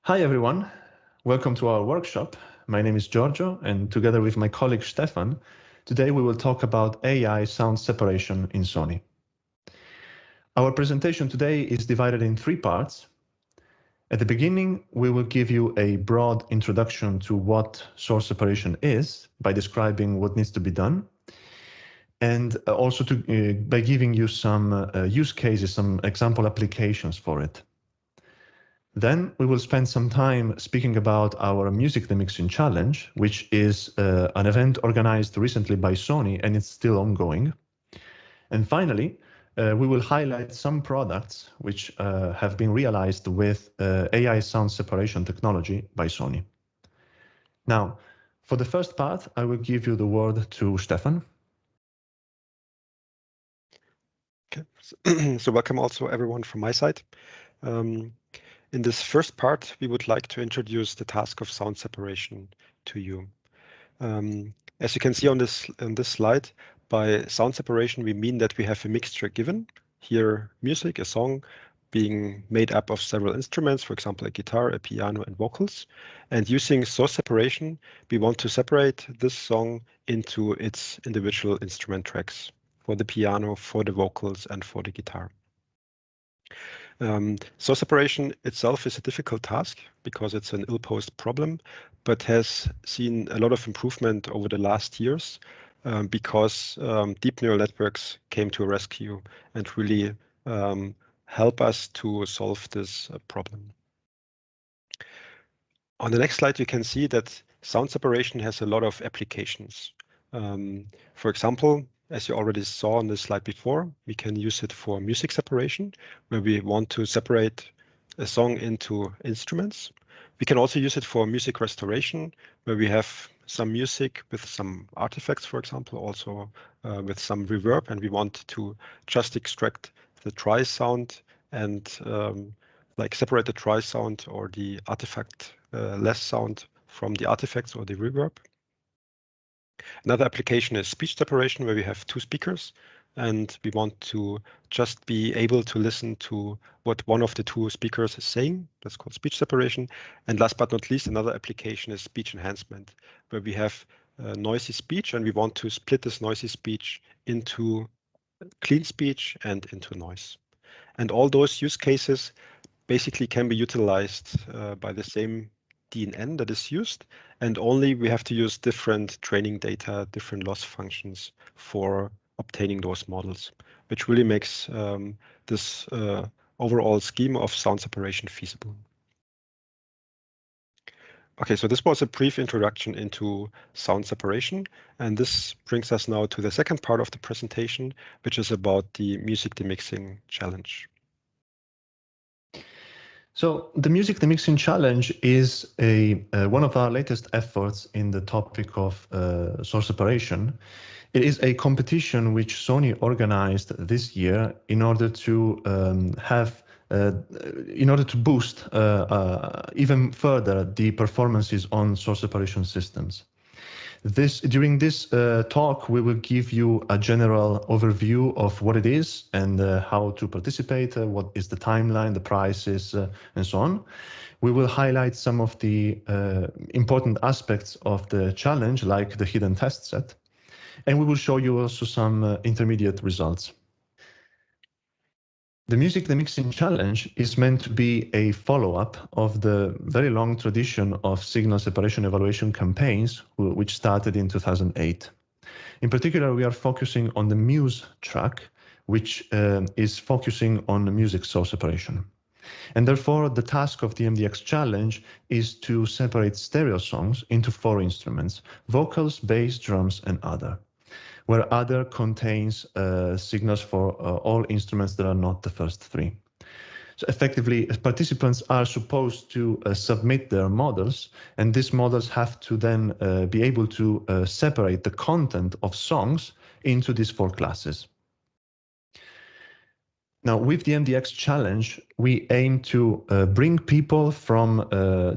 Hi everyone, welcome to our workshop. My name is Giorgio, and together with my colleague Stefan, today we will talk about AI sound separation in Sony. Our presentation today is divided in 3 parts. At the beginning, we will give you a broad introduction to what source separation is by describing what needs to be done, and also by giving you some use cases, some example applications for it. Then we will spend some time speaking about our Music Demixing Challenge, which is an event organized recently by Sony, and it's still ongoing. And finally, we will highlight some products which have been realized with AI sound separation technology by Sony. Now, for the first part, I will give you the word to Stefan. Okay, so welcome also everyone from my side. In this first part, we would like to introduce the task of sound separation to you. As you can see on this slide, by sound separation, we mean that we have a mixture given. Here, music, a song, being made up of several instruments, for example, a guitar, a piano, and vocals. And using source separation, we want to separate this song into its individual instrument tracks for the piano, for the vocals, and for the guitar. Source separation itself is a difficult task because it's an ill-posed problem, but has seen a lot of improvement over the last years because deep neural networks came to a rescue and really help us to solve this problem. On the next slide, you can see that sound separation has a lot of applications. For example, as you already saw on the slide before, we can use it for music separation, where we want to separate a song into instruments. We can also use it for music restoration, where we have some music with some artifacts, for example, also with some reverb, and we want to just extract the dry sound and like separate the dry sound or the artifact less sound from the artifacts or the reverb. Another application is speech separation, where we have 2 speakers and we want to just be able to listen to what one of the 2 speakers is saying. That's called speech separation. And last but not least, another application is speech enhancement, where we have noisy speech and we want to split this noisy speech into clean speech and into noise. And all those use cases basically can be utilized by the same DNN that is used, and only we have to use different training data, different loss functions for obtaining those models, which really makes this overall scheme of sound separation feasible. Okay, so this was a brief introduction into sound separation, and this brings us now to the second part of the presentation, which is about the Music Demixing Challenge. So the Music Demixing Challenge is one of our latest efforts in the topic of source separation. It is a competition which Sony organized this year in order to boost even further the performances on source separation systems. During this talk, we will give you a general overview of what it is and how to participate, what is the timeline, the prices, and so on. We will highlight some of the important aspects of the challenge, like the hidden test set, and we will show you also some intermediate results. The Music Demixing Challenge is meant to be a follow-up of the very long tradition of signal separation evaluation campaigns, which started in 2008. In particular, we are focusing on the Muse track, which is focusing on music source separation. And therefore, the task of the MDX Challenge is to separate stereo songs into 4 instruments: vocals, bass, drums, and other, where other contains signals for all instruments that are not the first 3. So effectively, participants are supposed to submit their models, and these models have to then be able to separate the content of songs into these 4 classes. Now, with the MDX challenge, we aim to bring people from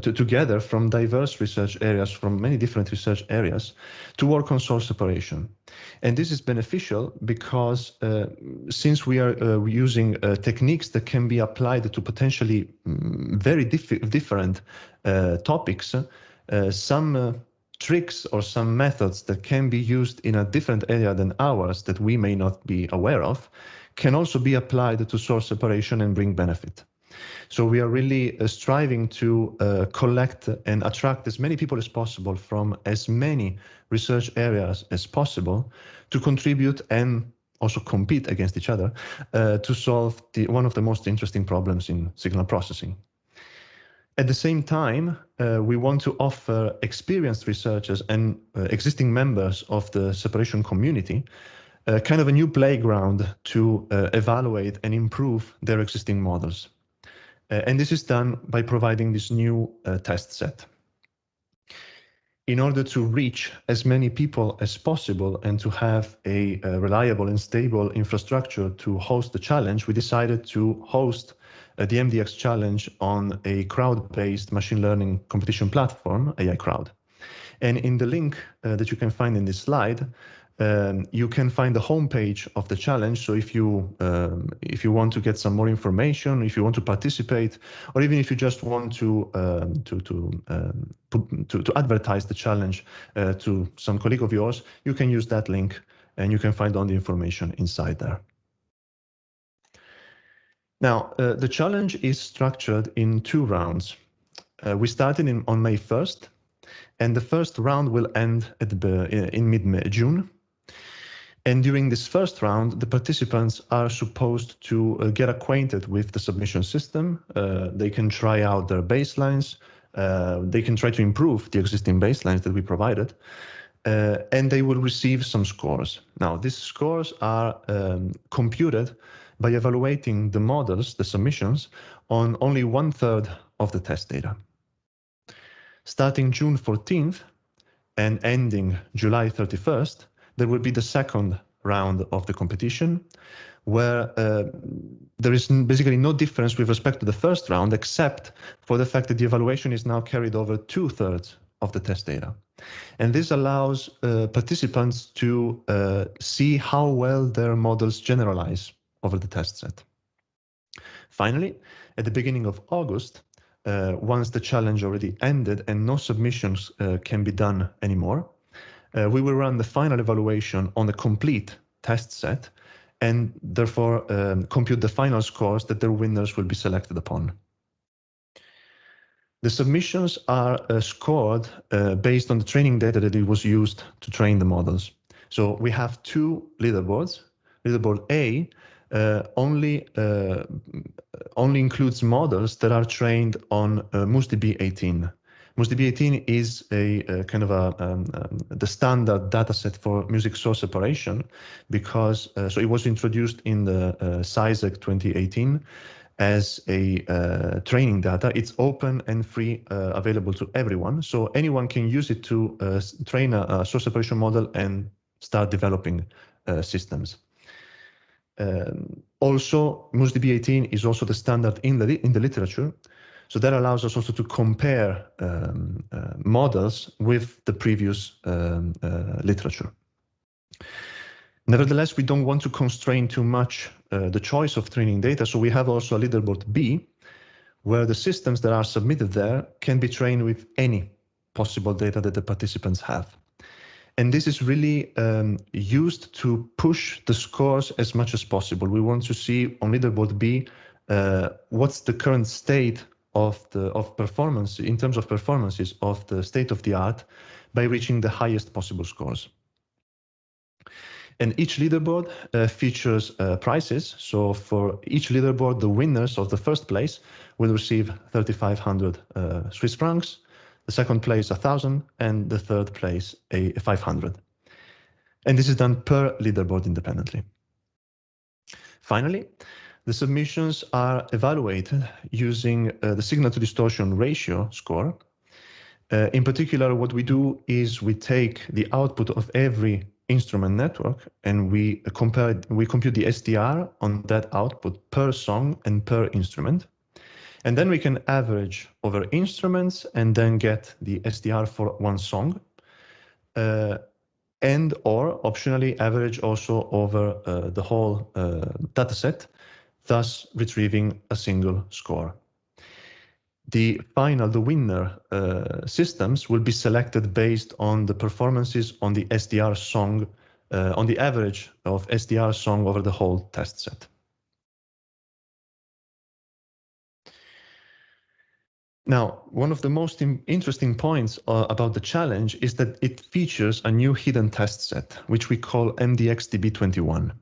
together from diverse research areas, from many different research areas, to work on source separation. And this is beneficial because since we are using techniques that can be applied to potentially very different topics, some tricks or some methods that can be used in a different area than ours that we may not be aware of can also be applied to source separation and bring benefit. So we are really striving to collect and attract as many people as possible from as many research areas as possible to contribute and also compete against each other to solve one of the most interesting problems in signal processing. At the same time, we want to offer experienced researchers and existing members of the separation community kind of a new playground to evaluate and improve their existing models. And this is done by providing this new test set. In order to reach as many people as possible and to have a reliable and stable infrastructure to host the challenge, we decided to host the MDX challenge on a crowd-based machine learning competition platform, AIcrowd. And in the link that you can find in this slide, you can find the homepage of the challenge. So if you want to get some more information, if you want to participate, or even if you just want to advertise the challenge to some colleague of yours, you can use that link, and you can find all the information inside there. Now, the challenge is structured in 2 rounds. We started on May 1st, and the first round will end in mid-June. And during this first round, the participants are supposed to get acquainted with the submission system. They can try out their baselines. They can try to improve the existing baselines that we provided. And they will receive some scores. Now, these scores are computed by evaluating the models, the submissions, on only 1/3 of the test data. Starting June 14th and ending July 31st, there will be the second round of the competition, where there is basically no difference with respect to the first round, except for the fact that the evaluation is now carried over 2/3 of the test data. And this allows participants to see how well their models generalize over the test set. Finally, at the beginning of August, once the challenge already ended and no submissions can be done anymore, we will run the final evaluation on the complete test set and therefore compute the final scores that the winners will be selected upon. The submissions are scored based on the training data that it was used to train the models. So we have 2 leaderboards. Leaderboard A only includes models that are trained on MUSDB 18. MUSDB 18 is a kind of the standard dataset for music source separation, because so it was introduced in the SciSec 2018 as a training data. It's open and free, available to everyone. So anyone can use it to train a source separation model and start developing systems. Also, MUSDB 18 is also the standard in the literature. So that allows us also to compare models with the previous literature. Nevertheless, we don't want to constrain too much the choice of training data. So we have also a leaderboard B, where the systems that are submitted there can be trained with any possible data that the participants have. And this is really used to push the scores as much as possible. We want to see on leaderboard B what's the current state of performance in terms of performances of the state of the art by reaching the highest possible scores. And each leaderboard features prizes. So for each leaderboard, the winners of the first place will receive 3,500 Swiss francs, the second place 1,000, and the third place 500. And this is done per leaderboard independently. Finally, the submissions are evaluated using the signal to distortion ratio score. In particular, what we do is we take the output of every instrument network, and we compute the SDR on that output per song and per instrument. And then we can average over instruments and then get the SDR for one song, and or optionally average also over the whole dataset, thus retrieving a single score. The winner systems will be selected based on the performances on the SDR song, on the average of SDR song over the whole test set. Now, one of the most interesting points about the challenge is that it features a new hidden test set, which we call MDX-DB21.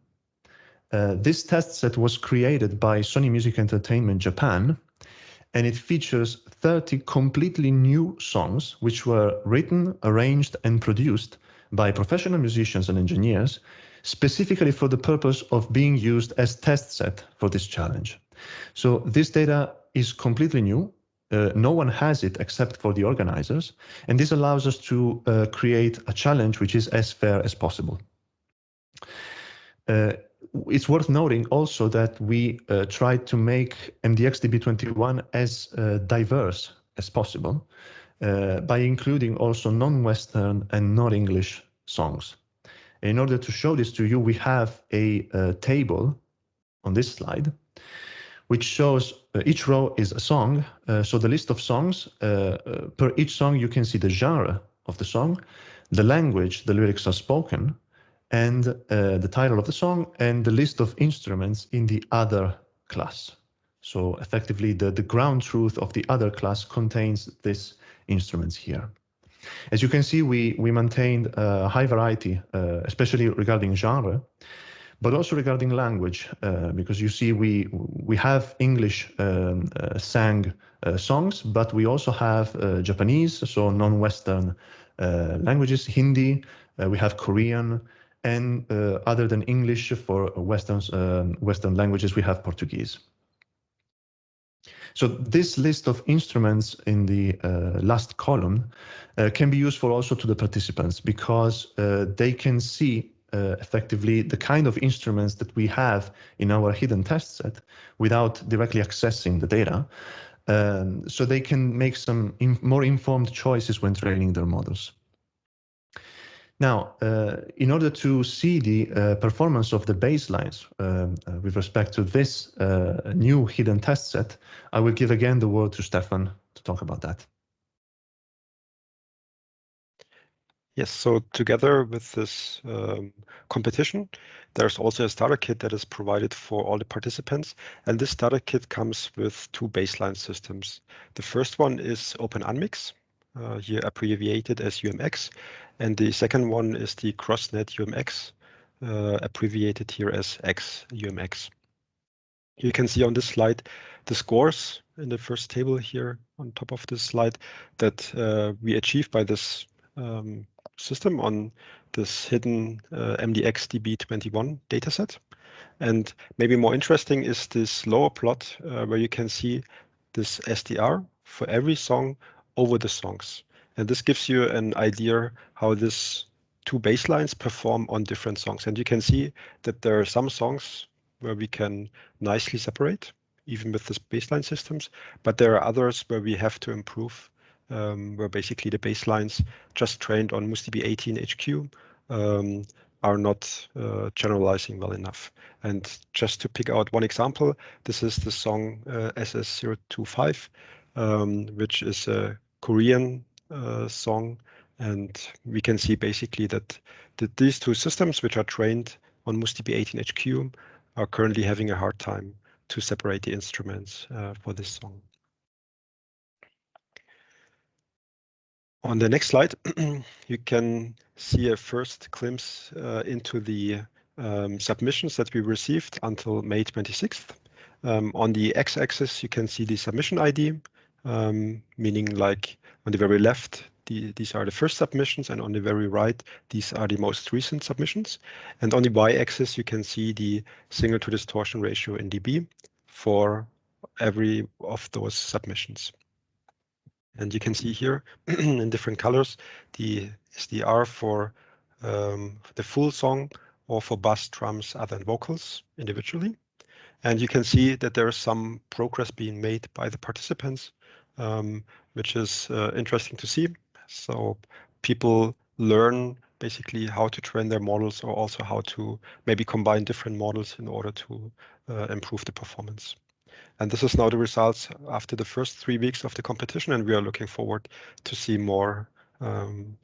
This test set was created by Sony Music Entertainment Japan, and it features 30 completely new songs which were written, arranged, and produced by professional musicians and engineers, specifically for the purpose of being used as test set for this challenge. So this data is completely new. No one has it except for the organizers, and this allows us to create a challenge which is as fair as possible. It's worth noting also that we tried to make MDX-DB21 as diverse as possible by including also non-Western and non-English songs. In order to show this to you, we have a table on this slide, which shows each row is a song. So the list of songs, per each song, you can see the genre of the song, the language the lyrics are spoken, and the title of the song, and the list of instruments in the other class. So effectively, the ground truth of the other class contains these instruments here. As you can see, we maintained a high variety, especially regarding genre, but also regarding language, because you see we have English sang songs, but we also have Japanese, so non-Western languages, Hindi, we have Korean, and other than English for Western languages, we have Portuguese. So this list of instruments in the last column can be useful also to the participants, because they can see effectively the kind of instruments that we have in our hidden test set without directly accessing the data. So they can make some more informed choices when training their models. Now, in order to see the performance of the baselines with respect to this new hidden test set, I will give again the word to Stefan to talk about that. Yes, so together with this competition, there's also a starter kit that is provided for all the participants. And this starter kit comes with two baseline systems. The first one is Open-Unmix, here abbreviated as UMX. And the second one is the CrossNet-UMX, abbreviated here as XUMX. You can see on this slide the scores in the first table here on top of this slide that we achieved by this system on this hidden MDX-DB21 dataset. And maybe more interesting is this lower plot where you can see this SDR for every song over the songs. And this gives you an idea how this two baselines perform on different songs. And you can see that there are some songs where we can nicely separate, even with this baseline systems, but there are others where we have to improve, where basically the baselines just trained on MUSDB18 HQ are not generalizing well enough. And just to pick out one example, this is the song SS025, which is a Korean song. And we can see basically that these two systems, which are trained on MUSDB18 HQ, are currently having a hard time to separate the instruments for this song. On the next slide, you can see a first glimpse into the submissions that we received until May 26th. On the x-axis, you can see the submission ID, meaning like on the very left, these are the first submissions, and on the very right, these are the most recent submissions. And on the y-axis, you can see the signal to distortion ratio in dB for every of those submissions. And you can see here in different colors, the SDR for the full song, or for bass, drums, other than vocals individually. And you can see that there is some progress being made by the participants, which is interesting to see. So people learn basically how to train their models, or also how to maybe combine different models in order to improve the performance. And this is now the results after the first 3 weeks of the competition, and we are looking forward to see more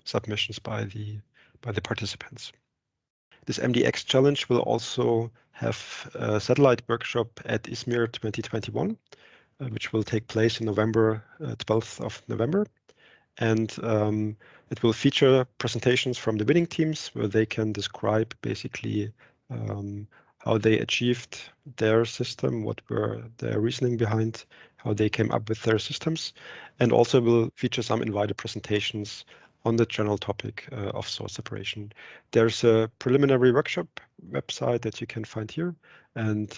submissions by the participants. This MDX challenge will also have a Sattelite Workshop at ISMIR 2021, which will take place in November, 12th of November. And it will feature presentations from the winning teams, where they can describe basically how they achieved their system, what were their reasoning behind, how they came up with their systems, and also will feature some invited presentations on the general topic of source separation. There's a preliminary workshop website that you can find here, and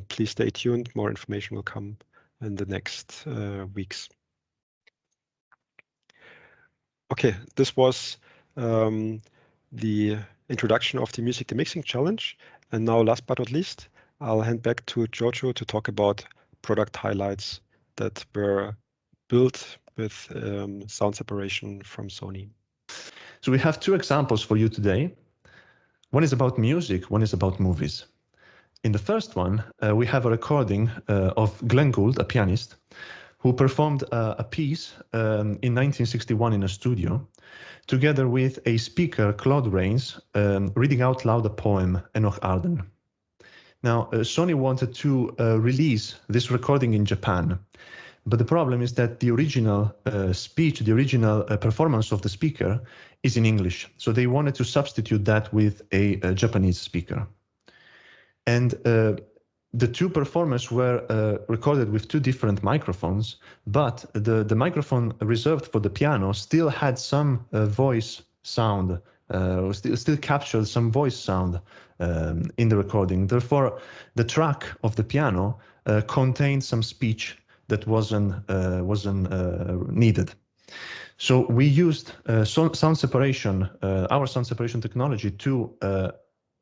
please stay tuned. More information will come in the next weeks. Okay, this was the introduction of the Music Demixing Challenge. And now, last but not least, I'll hand back to Giorgio to talk about product highlights that were built with sound separation from Sony. So we have two examples for you today. One is about music, one is about movies. In the first one, we have a recording of Glenn Gould, a pianist, who performed a piece in 1961 in a studio, together with a speaker, Claude Rains, reading out loud a poem, Enoch Arden. Now, Sony wanted to release this recording in Japan, but the problem is that the original speech, the original performance of the speaker is in English. So they wanted to substitute that with a Japanese speaker. And the two performers were recorded with two different microphones, but the microphone reserved for the piano still had some voice sound, still captured some voice sound in the recording. Therefore, the track of the piano contained some speech that wasn't needed. So we used sound separation, our sound separation technology, to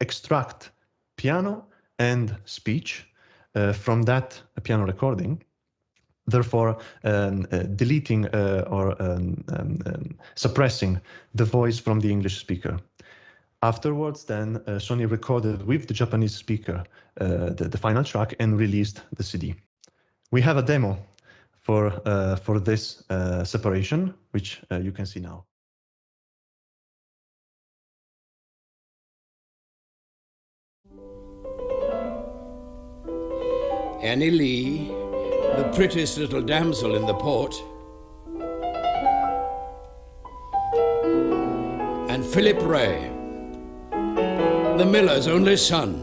extract piano and speech from that piano recording, therefore deleting or suppressing the voice from the English speaker. Afterwards, then Sony recorded with the Japanese speaker the final track and released the CD. We have a demo for this separation, which you can see now. Annie Lee, the prettiest little damsel in the port, and Philip Ray, the miller's only son,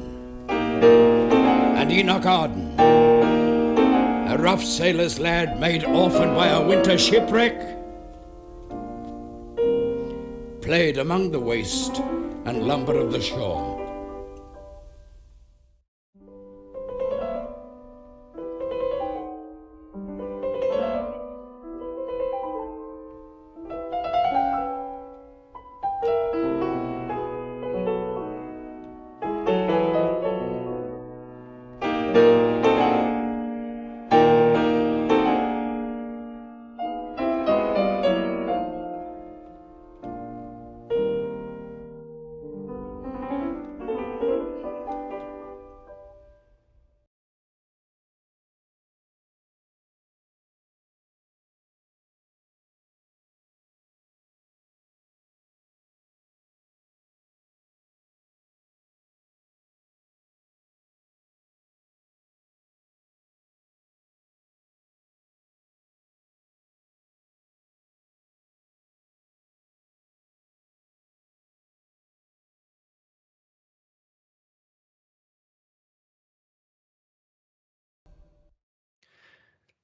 and Enoch Arden, a rough sailor's lad made orphan by a winter shipwreck, played among the waste and lumber of the shore.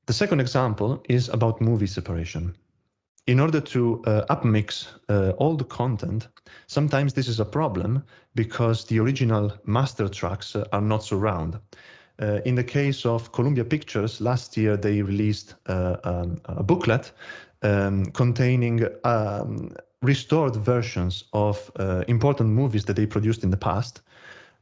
The second example is about movie separation. In order to upmix all the content, sometimes this is a problem because the original master tracks are not so round. In the case of Columbia Pictures, last year they released a booklet containing restored versions of important movies that they produced in the past,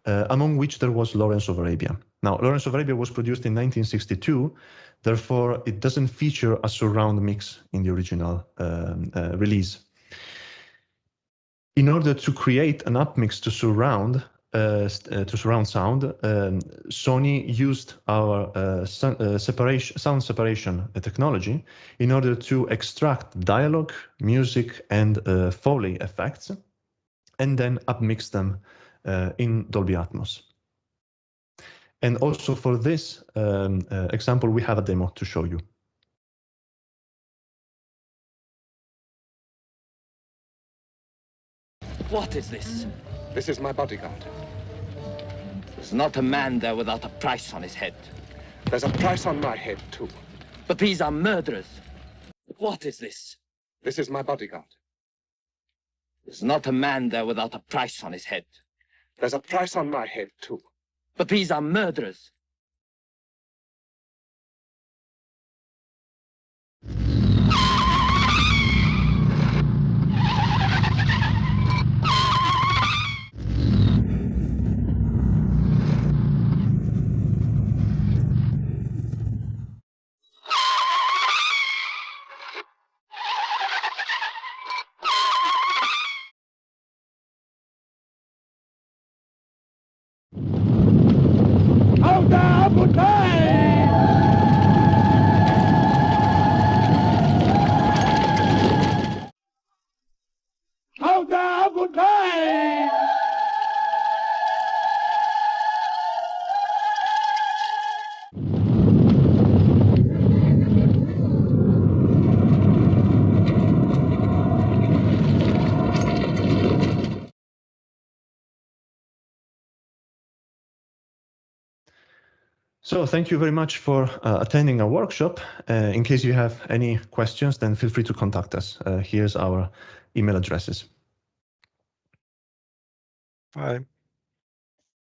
among which there was Lawrence of Arabia. Now, Lawrence of Arabia was produced in 1962, therefore it doesn't feature a surround mix in the original release. In order to create an upmix to surround sound, Sony used our sound separation technology in order to extract dialogue, music, and Foley effects, and then upmix them in Dolby Atmos. And also for this example, we have a demo to show you. What is this? This is my bodyguard. There's not a man there without a price on his head. There's a price on my head, too. But these are murderers. What is this? This is my bodyguard. There's not a man there without a price on his head. There's a price on my head, too. But these are murderers. So thank you very much for attending our workshop. In case you have any questions, then feel free to contact us. Here's our email addresses. Bye.